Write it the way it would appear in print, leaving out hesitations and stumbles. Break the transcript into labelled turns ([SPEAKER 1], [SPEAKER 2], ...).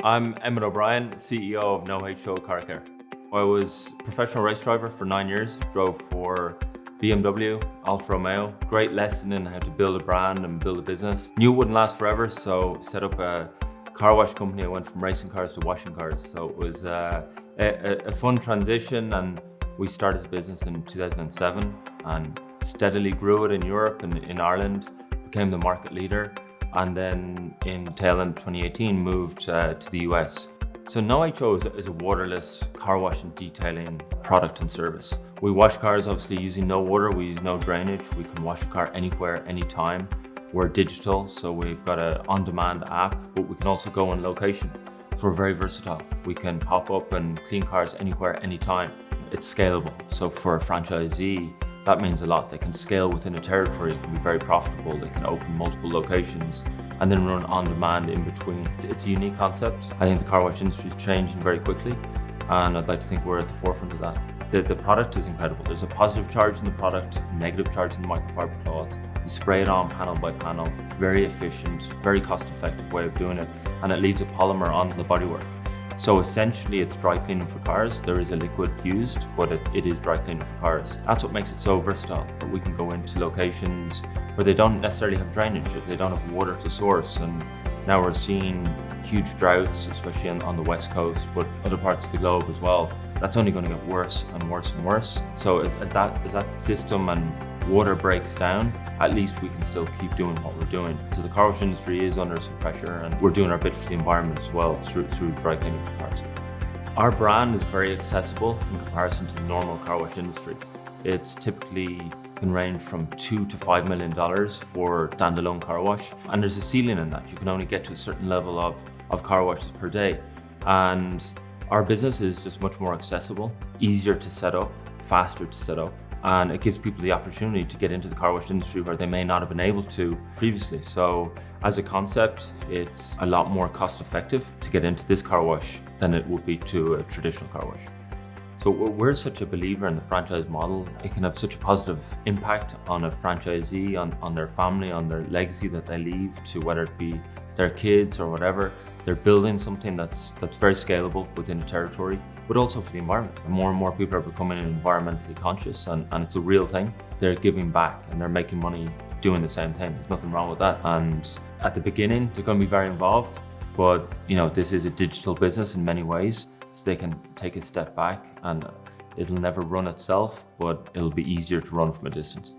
[SPEAKER 1] I'm Emmett O'Brien, CEO of No H2O Car Care. I was a professional race driver for 9 years, drove for BMW, Alfa Romeo. Great lesson in how to build a brand and build a business. Knew it wouldn't last forever, so set up a car wash company. I went from racing cars to washing cars. So it was a fun transition, and we started the business in 2007 and steadily grew it in Europe and in Ireland, became the market leader. And then in tail end of 2018 moved to the US. So No H2O is a waterless car wash and detailing product and service. We wash cars obviously using no water, we use no drainage. We can wash a car anywhere, anytime. We're digital, so we've got an on-demand app, but we can also go on location. So we're very versatile. We can pop up and clean cars anywhere, anytime. It's scalable. So for a franchisee, that means a lot. They can scale within a territory, it can be very profitable. They can open multiple locations and then run on demand in between. It's a unique concept. I think the car wash industry is changing very quickly, and I'd like to think we're at the forefront of that. The product is incredible. There's a positive charge in the product, negative charge in the microfiber cloth. You spray it on panel by panel, very efficient, very cost-effective way of doing it, and it leaves a polymer on the bodywork. So essentially it's dry cleaning for cars. There is a liquid used, but it is dry cleaning for cars. That's what makes it so versatile. We can go into locations where they don't necessarily have drainage, they don't have water to source. And now we're seeing huge droughts, especially on the West Coast, but other parts of the globe as well. That's only going to get worse and worse and worse. So as that system and water breaks down, at least we can still keep doing what we're doing. So the car wash industry is under some pressure, and we're doing our bit for the environment as well through dry cleaning for cars. Our brand is very accessible in comparison to the normal car wash industry. It's typically can range from $2 to $5 million for standalone car wash, and there's a ceiling in that. You can only get to a certain level of car washes per day. And our business is just much more accessible, easier to set up, faster to set up, and it gives people the opportunity to get into the car wash industry where they may not have been able to previously. So as a concept, it's a lot more cost effective to get into this car wash than it would be to a traditional car wash. So we're such a believer in the franchise model. It can have such a positive impact on a franchisee, on their family, on their legacy that they leave to, whether it be their kids or whatever. They're building something that's very scalable within a territory, but also for the environment. More and more people are becoming environmentally conscious, and it's a real thing. They're giving back and they're making money doing the same thing. There's nothing wrong with that. And at the beginning, they're going to be very involved, but this is a digital business in many ways, so they can take a step back, and it'll never run itself, but it'll be easier to run from a distance.